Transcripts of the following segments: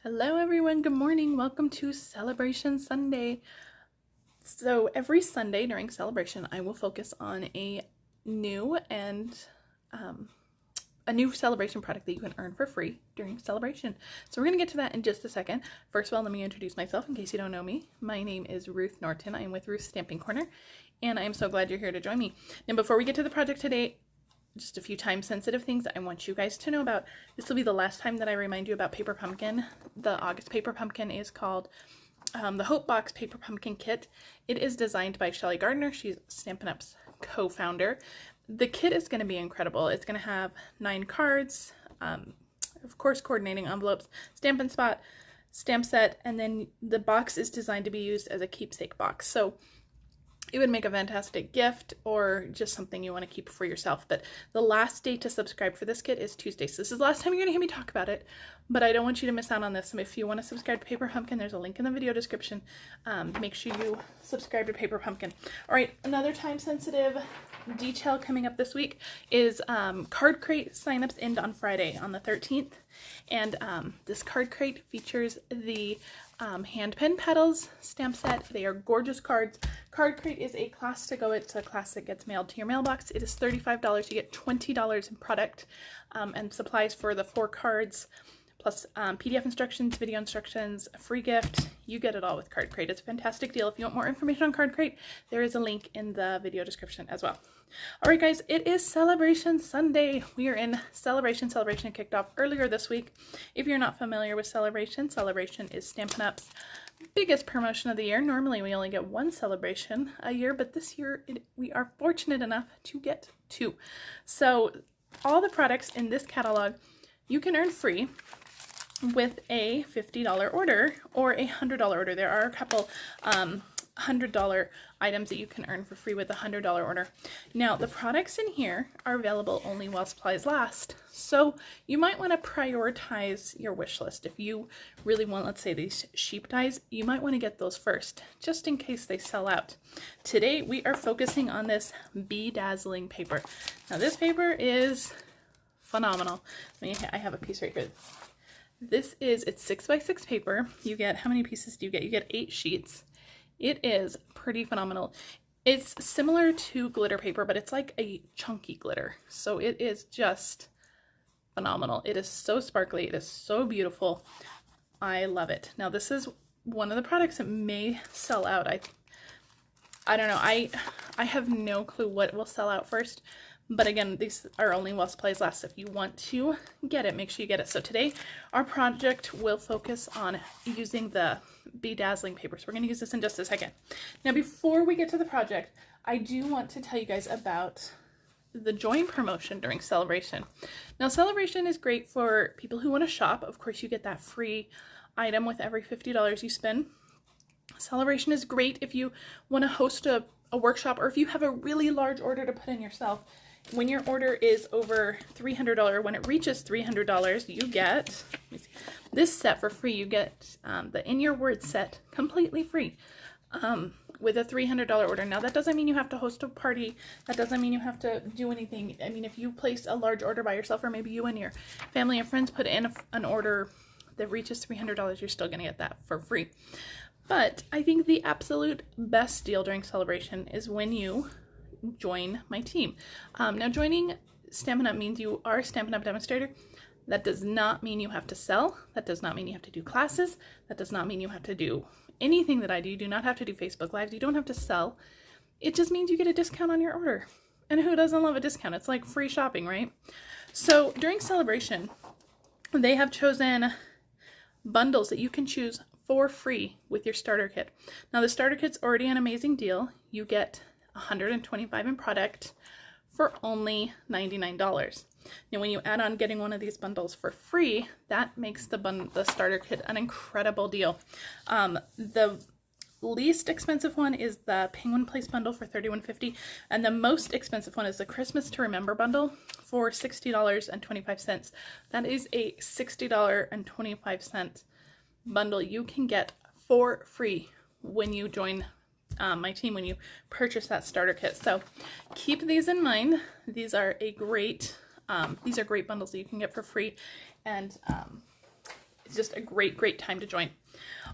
Hello everyone, good morning. Welcome to Sale-a-Bration Sunday. So every Sunday during Sale-a-Bration, I will focus on a new Sale-a-Bration product that you can earn for free during Sale-a-Bration. So we're going to get to that in just a second. First of all, let me introduce myself in case you don't know me. My name is Ruth Norton. I am with Ruth's Stamping Corner, and I am so glad you're here to join me. Now before we get to the project today, just a few time sensitive things I want you guys to know about. This will be the last time that I remind you about Paper Pumpkin. The August Paper Pumpkin is called the Hope Box Paper Pumpkin Kit. It is designed by Shelly Gardner. She's Stampin' Up's co-founder. The kit is going to be incredible. It's going to have 9 cards, of course coordinating envelopes, Stampin' Spot, stamp set, and then the box is designed to be used as a keepsake box. So it would make a fantastic gift or just something you want to keep for yourself. But the last day to subscribe for this kit is Tuesday. So this is the last time you're going to hear me talk about it, but I don't want you to miss out on this. If you want to subscribe to Paper Pumpkin, there's a link in the video description. Make sure you subscribe to Paper Pumpkin. All right, another time sensitive detail coming up this week is Card Crate signups end on Friday on the 13th. And this Card Crate features the hand pen Petals stamp set. They are gorgeous cards. Card Crate is a class to go. It's a class that gets mailed to your mailbox. It is $35. You get $20 in product and supplies for the 4 cards, plus PDF instructions, video instructions, a free gift. You get it all with Card Crate. It's a fantastic deal. If you want more information on Card Crate, there is a link in the video description as well. All right, guys, it is Sale-a-Bration Sunday. We are in Sale-a-Bration. Sale-a-Bration kicked off earlier this week. If you're not familiar with Sale-a-Bration, Sale-a-Bration is Stampin' Up's biggest promotion of the year. Normally, we only get 1 celebration a year, but this year we are fortunate enough to get 2. So all the products in this catalog you can earn free with a $50 order or a $100 order. There are a couple $100 items that you can earn for free with a $100 order. Now, the products in here are available only while supplies last, so you might want to prioritize your wish list. If you really want, let's say, these sheep dies, you might want to get those first, just in case they sell out. Today, we are focusing on this Be Dazzling paper. Now, this paper is phenomenal. I have a piece right here. This is, it's 6x6 paper. You get, how many pieces do you get? You get 8 sheets. It is pretty phenomenal. It's similar to glitter paper, but it's like a chunky glitter. So it is just phenomenal. It is so sparkly. It is so beautiful. I love it. Now this is one of the products that may sell out. I don't know. I have no clue what will sell out first. But again, these are only while supplies last. If you want to get it, make sure you get it. So today, our project will focus on using the Be Dazzling paper. So we're going to use this in just a second. Now, before we get to the project, I do want to tell you guys about the join promotion during Sale-a-Bration. Now, Sale-a-Bration is great for people who want to shop. Of course, you get that free item with every $50 you spend. Sale-a-Bration is great if you want to host a workshop, or if you have a really large order to put in yourself. When your order is over $300, when it reaches $300, you get this set for free. You get the In Your Words set completely free with a $300 order. Now, that doesn't mean you have to host a party. That doesn't mean you have to do anything. I mean, if you place a large order by yourself, or maybe you and your family and friends put in an order that reaches $300, you're still going to get that for free. But I think the absolute best deal during Sale-a-Bration is when you join my team. Now, joining Stampin' Up means you are a Stampin' Up demonstrator. That does not mean you have to sell. That does not mean you have to do classes. That does not mean you have to do anything that I do. You do not have to do Facebook Lives. You don't have to sell. It just means you get a discount on your order. And who doesn't love a discount? It's like free shopping, right? So during Sale-a-Bration, they have chosen bundles that you can choose for free with your starter kit. Now, the starter kit's already an amazing deal. You get $125 in product for only $99. Now, when you add on getting one of these bundles for free, that makes the starter kit an incredible deal. The least expensive one is the Penguin Place bundle for $31.50, and the most expensive one is the Christmas to Remember bundle for $60.25. That is a $60.25 bundle you can get for free when you join my team, when you purchase that starter kit. So keep these in mind. These are great bundles that you can get for free, and It's just a great time to join.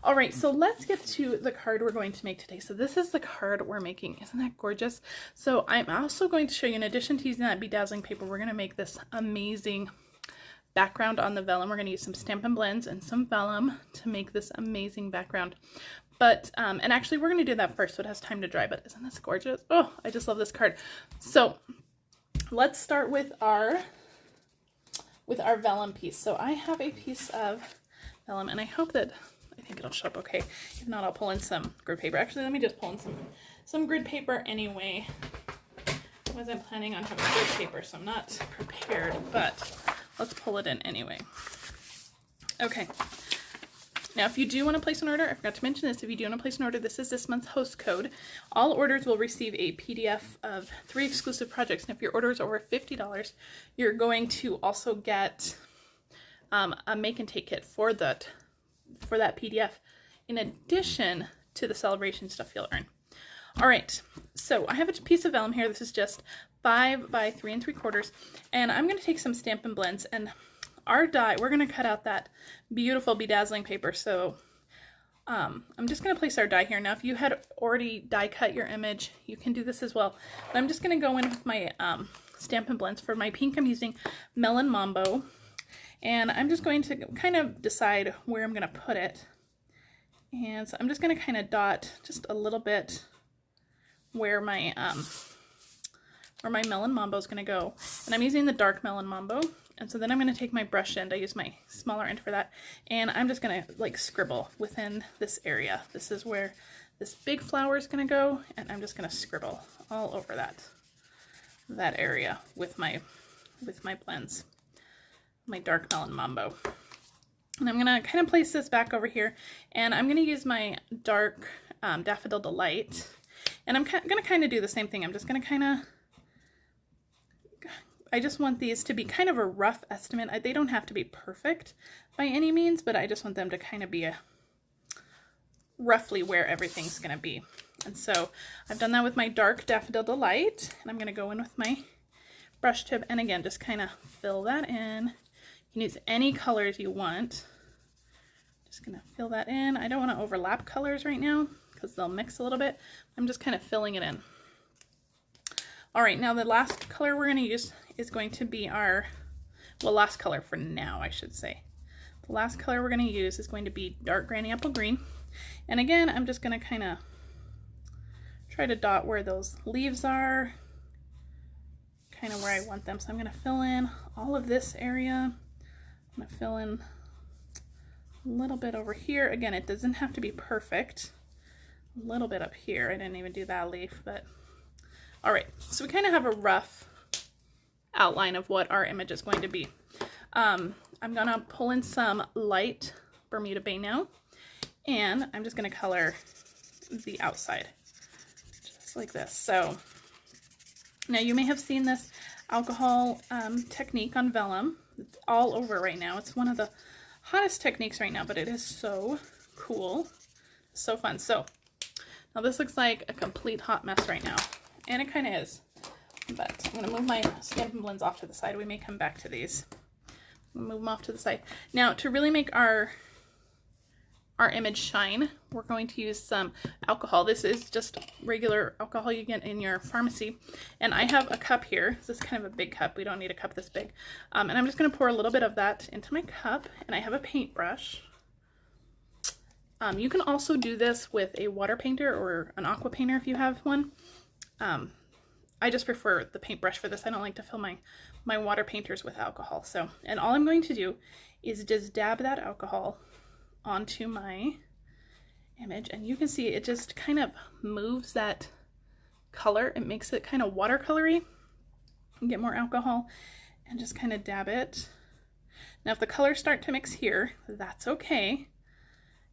All right, so let's get to the card we're going to make today. So this is the card we're making. Isn't that gorgeous? So I'm also going to show you, in addition to using that Be Dazzling paper, we're going to make this amazing background on the vellum. We're going to use some Stampin Blends and some vellum to make this amazing background. But, and actually we're going to do that first so it has time to dry, but isn't this gorgeous? Oh, I just love this card. So let's start with our vellum piece. So I have a piece of vellum, and I think it'll show up okay. If not, I'll pull in some grid paper. Actually, let me just pull in some grid paper anyway. I wasn't planning on having grid paper, so I'm not prepared, but let's pull it in anyway. Okay. Now, if you do want to place an order, I forgot to mention this, if you do want to place an order, this is this month's host code. All orders will receive a PDF of 3 exclusive projects, and if your order is over $50, you're going to also get a make and take kit for that PDF, in addition to the celebration stuff you'll earn. All right, so I have a piece of vellum here. This is just 5 by 3 3/4, and I'm going to take some Stampin Blends, and our die, we're going to cut out that beautiful Be Dazzling paper. So I'm just going to place our die here. Now, if you had already die cut your image, you can do this as well. But I'm just going to go in with my Stampin Blends. For my pink, I'm using Melon Mambo. And I'm just going to kind of decide where I'm going to put it. And so I'm just going to kind of dot just a little bit where my Melon Mambo is going to go. And I'm using the dark Melon Mambo. And so then I'm going to take my brush end, I use my smaller end for that, and I'm just going to like scribble within this area. This is where this big flower is going to go, and I'm just going to scribble all over that area with my blends, my dark Melon Mambo. And I'm going to kind of place this back over here, and I'm going to use my dark Daffodil Delight, and I'm going to kind of do the same thing. I'm just going to I just want these to be kind of a rough estimate. They don't have to be perfect by any means, but I just want them to kind of be roughly where everything's going to be. And so I've done that with my dark Daffodil Delight, and I'm going to go in with my brush tip, and again, just kind of fill that in. You can use any colors you want. Just going to fill that in. I don't want to overlap colors right now because they'll mix a little bit. I'm just kind of filling it in. All right, now the last color we're going to use is going to be our, well, last color for now, I should say. The last color we're going to use is going to be dark Granny Apple Green. And again, I'm just going to kind of try to dot where those leaves are, kind of where I want them. So I'm going to fill in all of this area. I'm going to fill in a little bit over here. Again, it doesn't have to be perfect. A little bit up here. I didn't even do that leaf, but all right, so we kind of have a rough outline of what our image is going to be. I'm gonna pull in some light Bermuda Bay now, and I'm just gonna color the outside, just like this. So now you may have seen this alcohol technique on vellum. It's all over right now. It's one of the hottest techniques right now, but it is so cool, so fun. So now this looks like a complete hot mess right now. And it kind of is, but I'm going to move my Stampin' Blends off to the side. We may come back to these. Move them off to the side. Now, to really make our image shine, we're going to use some alcohol. This is just regular alcohol you get in your pharmacy. And I have a cup here. This is kind of a big cup. We don't need a cup this big. And I'm just going to pour a little bit of that into my cup. And I have a paintbrush. You can also do this with a water painter or an aqua painter if you have one. I just prefer the paintbrush for this. I don't like to fill my water painters with alcohol. So, and all I'm going to do is just dab that alcohol onto my image, and you can see it just kind of moves that color. It makes it kind of watercolory. Get more alcohol and just kind of dab it. Now, if the colors start to mix here, that's okay.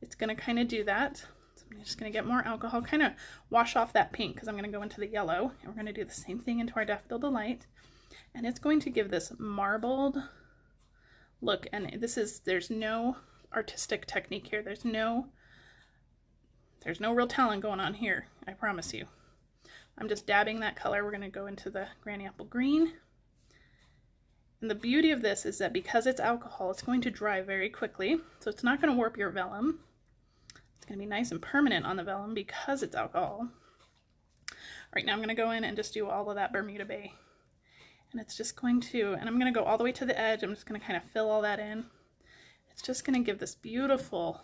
It's going to kind of do that. I'm just going to get more alcohol, kind of wash off that pink because I'm going to go into the yellow, and we're going to do the same thing into our Daffodil Delight, and it's going to give this marbled look. And there's no artistic technique here. There's no real talent going on here, I promise you. I'm just dabbing that color. We're going to go into the Granny Apple Green, And the beauty of this is that because it's alcohol, it's going to dry very quickly. So it's not going to warp your vellum. It's going to be nice and permanent on the vellum because it's alcohol. All right, now I'm going to go in and just do all of that Bermuda Bay. And it's just going to, and I'm going to go all the way to the edge. I'm just going to kind of fill all that in. It's just going to give this beautiful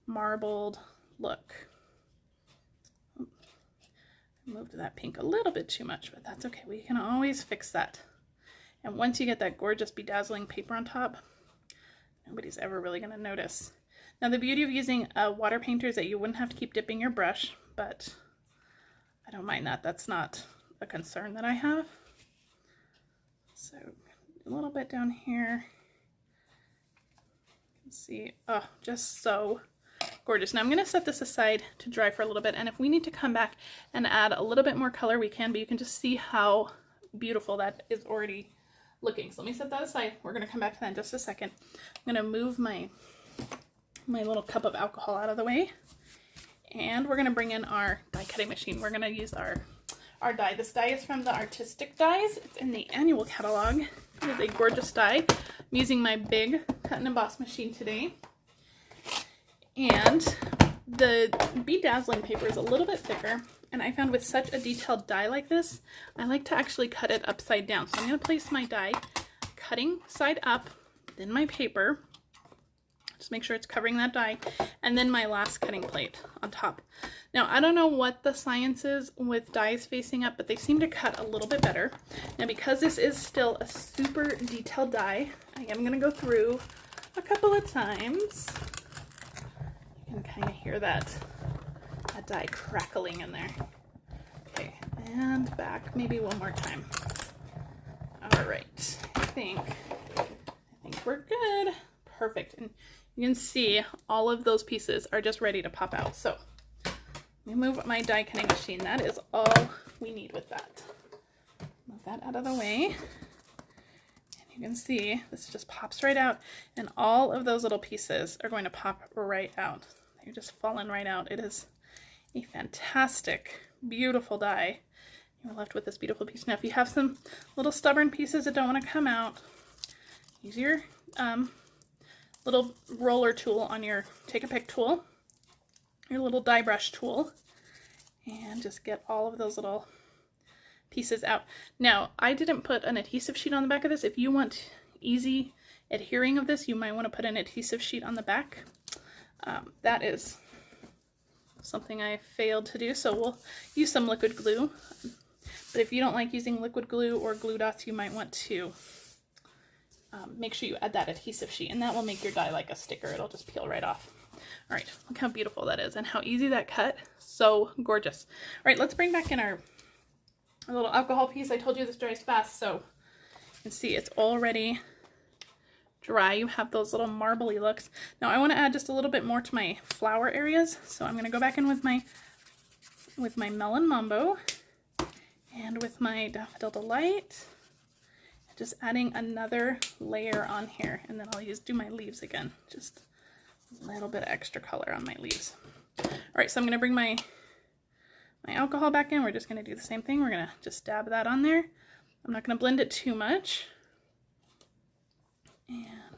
marbled look. I moved that pink a little bit too much, but that's okay. We can always fix that. And once you get that gorgeous Be Dazzling paper on top, nobody's ever really going to notice. Now the beauty of using a water painter is that you wouldn't have to keep dipping your brush, but I don't mind that. That's not a concern that I have. So a little bit down here. You can see, oh, just so gorgeous. Now I'm going to set this aside to dry for a little bit, and if we need to come back and add a little bit more color, we can, but you can just see how beautiful that is already looking. So let me set that aside. We're going to come back to that in just a second. I'm going to move my little cup of alcohol out of the way, and we're going to bring in our die cutting machine. We're going to use our die. This die is from the Artistic Dies. It's in the annual catalog. It is a gorgeous die. I'm using my big cut and emboss machine today. And the Be Dazzling paper is a little bit thicker, and I found with such a detailed die like this, I like to actually cut it upside down. So I'm going to place my die cutting side up, then my paper, just make sure it's covering that die, and then my last cutting plate on top. Now I don't know what the science is with dies facing up, but they seem to cut a little bit better. Now because this is still a super detailed die, I am going to go through a couple of times. You can kind of hear that die crackling in there. Okay, and back maybe one more time. All right, I think we're good. Perfect. And you can see all of those pieces are just ready to pop out. So let me move my die cutting machine. That is all we need with that. Move that out of the way. And you can see this just pops right out, and all of those little pieces are going to pop right out. They're just falling right out. It is a fantastic, beautiful die. You're left with this beautiful piece. Now if you have some little stubborn pieces that don't want to come out, use your little roller tool on your take a pick tool, your little die brush tool, and just get all of those little pieces out. Now I didn't put an adhesive sheet on the back of this. If you want easy adhering of this, you might want to put an adhesive sheet on the back. That is something I failed to do, so we'll use some liquid glue. But if you don't like using liquid glue or glue dots, you might want to make sure you add that adhesive sheet, and that will make your die like a sticker. It'll just peel right off. All right, look how beautiful that is and how easy that cut. So gorgeous. All right, let's bring back in our little alcohol piece. I told you this dries fast, so you can see it's already dry. You have those little marbly looks. Now I want to add just a little bit more to my flower areas, so I'm going to go back in with my Melon Mambo and with my Daffodil Delight, just adding another layer on here, and then I'll do my leaves again, just a little bit of extra color on my leaves. All right, so I'm going to bring my alcohol back in. We're just going to do the same thing. We're going to just dab that on there. I'm not going to blend it too much. And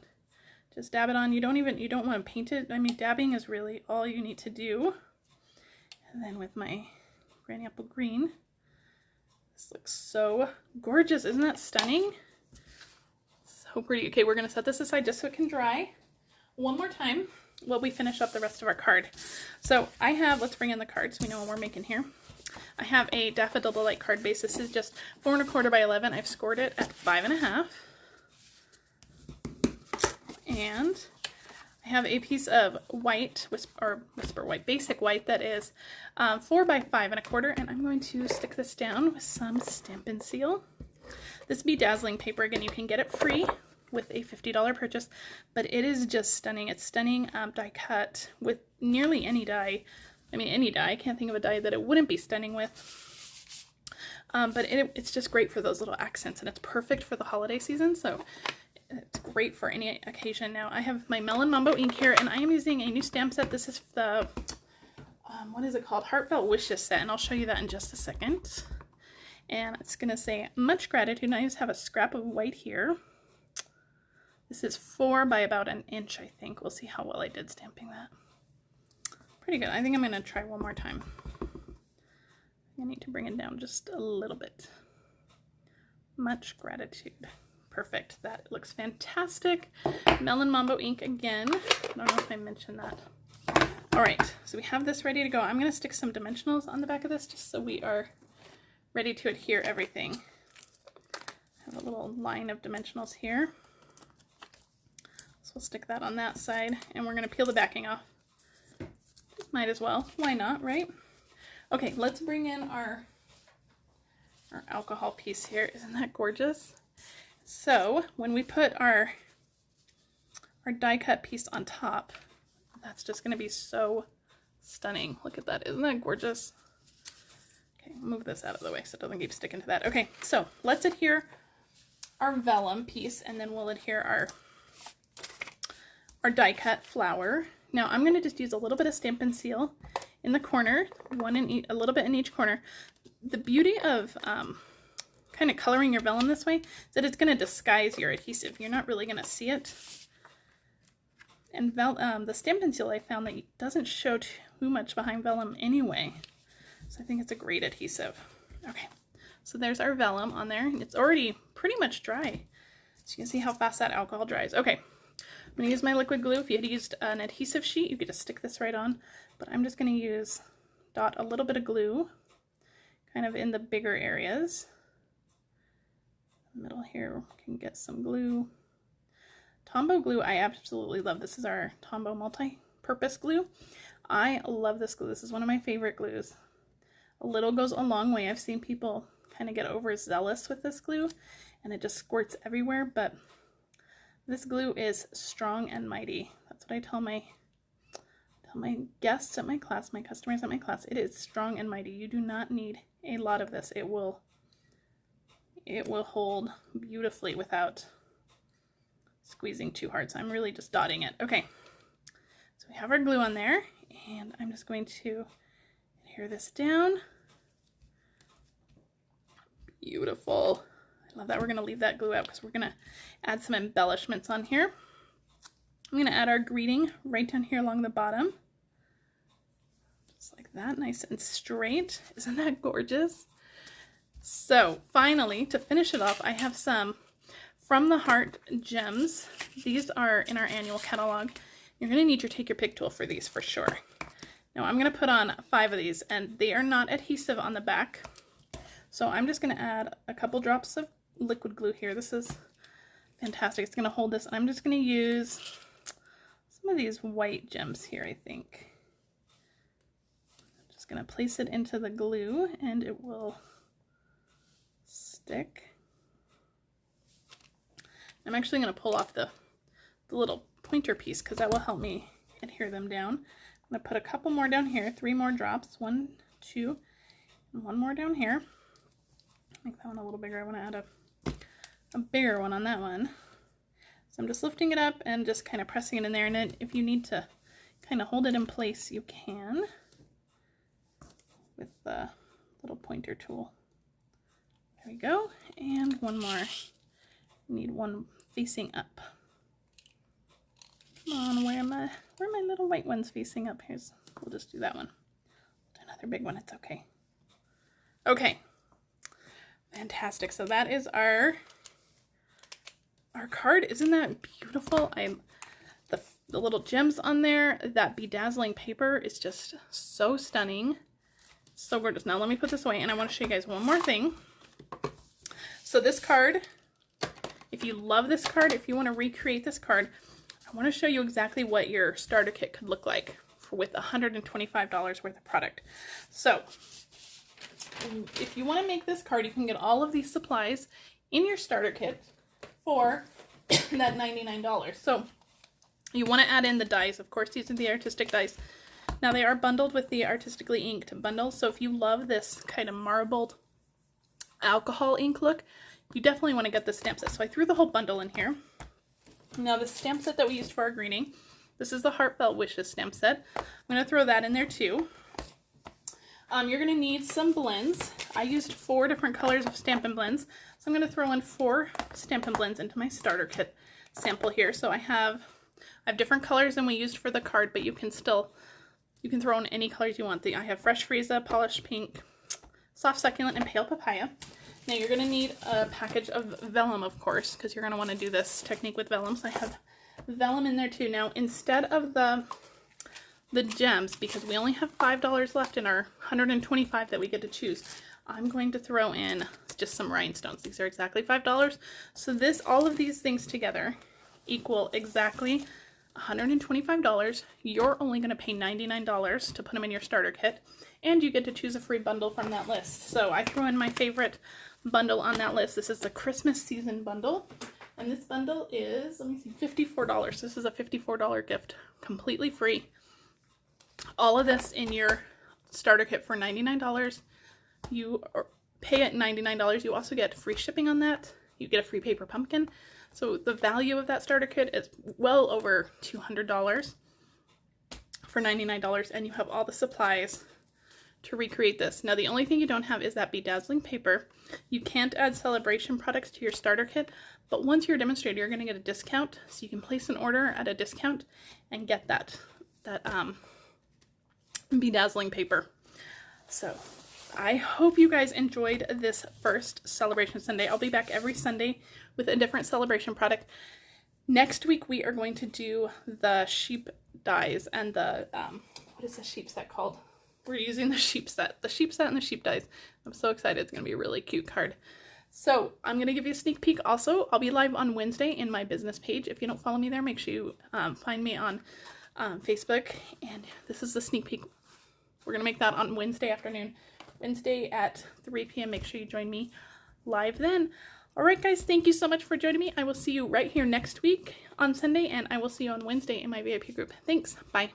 just dab it on. You don't want to paint it. I mean, dabbing is really all you need to do. And then with my Granny Apple Green, this looks so gorgeous. Isn't that stunning? So pretty. Okay, we're going to set this aside just so it can dry one more time while we finish up the rest of our card. So I have, let's bring in the cards so we know what we're making here. I have a Daffodil Delight card base. This is just 4 1/4 by 11. I've scored it at 5 1/2. And I have a piece of white, whisper white, basic white, that is 4 by 5 1/4, and I'm going to stick this down with some Stampin' Seal. This Be Dazzling paper, again, you can get it free with a $50 purchase, but it is just stunning. It's stunning die cut with nearly any die. I mean, any die. I can't think of a die that it wouldn't be stunning with. But it's just great for those little accents, and it's perfect for the holiday season, so it's great for any occasion. Now I have my Melon Mambo ink here, and I am using a new stamp set. This is the, what is it called? Heartfelt Wishes Set, and I'll show you that in just a second. And it's going to say, much gratitude. And I just have a scrap of white here. This is 4 by about an inch, I think. We'll see how well I did stamping that. Pretty good. I think I'm going to try one more time. I need to bring it down just a little bit. Much gratitude. Perfect. That looks fantastic. Melon Mambo ink again. I don't know if I mentioned that. All right, so we have this ready to go. I'm going to stick some dimensionals on the back of this just so we are ready to adhere everything. I have a little line of dimensionals here. So we'll stick that on that side, and we're going to peel the backing off. Might as well. Why not, right? Okay, let's bring in our alcohol piece here. Isn't that gorgeous? So when we put our die cut piece on top, that's just going to be so stunning. Look at that. Isn't that gorgeous? Okay, move this out of the way so it doesn't keep sticking to that. Okay, so let's adhere our vellum piece, and then we'll adhere our die cut flower. Now I'm going to just use a little bit of Stampin' Seal in the corner, a little bit in each corner. The beauty of kind of coloring your vellum this way is that it's going to disguise your adhesive. You're not really going to see it. And the Stampin' Seal, I found that it doesn't show too much behind vellum anyway. So I think it's a great adhesive. Okay, so there's our vellum on there. It's already pretty much dry. So you can see how fast that alcohol dries. Okay, I'm going to use my liquid glue. If you had used an adhesive sheet, you could just stick this right on. But I'm just going to dot a little bit of glue kind of in the bigger areas. Middle here can get some glue. Tombow glue I absolutely love. This is our Tombow multi-purpose glue. I love this glue. This is one of my favorite glues. A little goes a long way. I've seen people kind of get overzealous with this glue and it just squirts everywhere, but this glue is strong and mighty. That's what I tell my guests at my class, my customers at my class. It is strong and mighty. You do not need a lot of this. It will hold beautifully without squeezing too hard. So I'm really just dotting it. Okay, so we have our glue on there, and I'm just going to adhere this down. Beautiful. I love that. We're going to leave that glue out because we're going to add some embellishments on here. I'm going to add our greeting right down here along the bottom. Just like that, nice and straight. Isn't that gorgeous? So finally, to finish it off, I have some From the Heart gems. These are in our annual catalog. You're going to need your Take Your Pick tool for these for sure. Now I'm going to put on 5 of these, and they are not adhesive on the back. So I'm just going to add a couple drops of liquid glue here. This is fantastic. It's going to hold this. I'm just going to use some of these white gems here, I think. I'm just going to place it into the glue, and it will stick. I'm actually going to pull off the little pointer piece because that will help me adhere them down. I'm going to put a couple more down here, 3 more drops, 1, 2, and 1 more down here. Make that one a little bigger. I want to add a bigger one on that one. So I'm just lifting it up and just kind of pressing it in there, and then if you need to kind of hold it in place, you can with the little pointer tool. There we go, and one more. We need one facing up. Come on, where are my little white ones facing up? We'll just do that one. Do another big one, it's okay. Okay, fantastic. So that is our card. Isn't that beautiful? The little gems on there, that Be Dazzling paper is just so stunning. So gorgeous. Now let me put this away, and I want to show you guys one more thing. So this card, if you love this card, if you want to recreate this card, I want to show you exactly what your starter kit could look like with $125 worth of product. So if you want to make this card, you can get all of these supplies in your starter kit for that $99. So you want to add in the dies. Of course, these are the artistic dies. Now they are bundled with the artistically inked bundle. So if you love this kind of marbled alcohol ink look, you definitely want to get the stamp set. So I threw the whole bundle in here. Now the stamp set that we used for our greeting, this is the Heartfelt Wishes stamp set. I'm going to throw that in there too. You're going to need some blends. I used 4 different colors of Stampin' Blends, so I'm going to throw in 4 Stampin' Blends into my starter kit sample here. So I have different colors than we used for the card, but you can throw in any colors you want. I have Fresh Frieza, Polished Pink, Soft Succulent, and Pale Papaya. Now you're going to need a package of vellum, of course, because you're going to want to do this technique with vellum. So I have vellum in there too. Now instead of the gems, because we only have $5 left in our 125 that we get to choose, I'm going to throw in just some rhinestones. These are exactly $5. So all of these things together equal exactly $125. You're only going to pay $99 to put them in your starter kit, and you get to choose a free bundle from that list. So I threw in my favorite bundle on that list. This is the Christmas season bundle, and this bundle is, let me see, $54. This is a $54 gift, completely free. All of this in your starter kit for $99. You pay at $99. You also get free shipping on that. You get a free paper pumpkin. So the value of that starter kit is well over $200 for $99, and you have all the supplies to recreate this. Now the only thing you don't have is that Be Dazzling paper. You can't add Sale-a-Bration products to your starter kit, but once you're a demonstrator, you're going to get a discount. So you can place an order at a discount and get that Be Dazzling paper. So I hope you guys enjoyed this first Sale-a-Bration Sunday. I'll be back every Sunday with a different Sale-a-Bration product. Next week we are going to do the sheep dies and the, what is the sheep set called? We're using the sheep set and the sheep dies. I'm so excited. It's going to be a really cute card. So I'm going to give you a sneak peek also. I'll be live on Wednesday in my business page. If you don't follow me there, make sure you find me on Facebook. And this is the sneak peek. We're going to make that on Wednesday afternoon. Wednesday at 3 p.m. Make sure you join me live then. Alright guys, thank you so much for joining me. I will see you right here next week on Sunday, and I will see you on Wednesday in my VIP group. Thanks. Bye.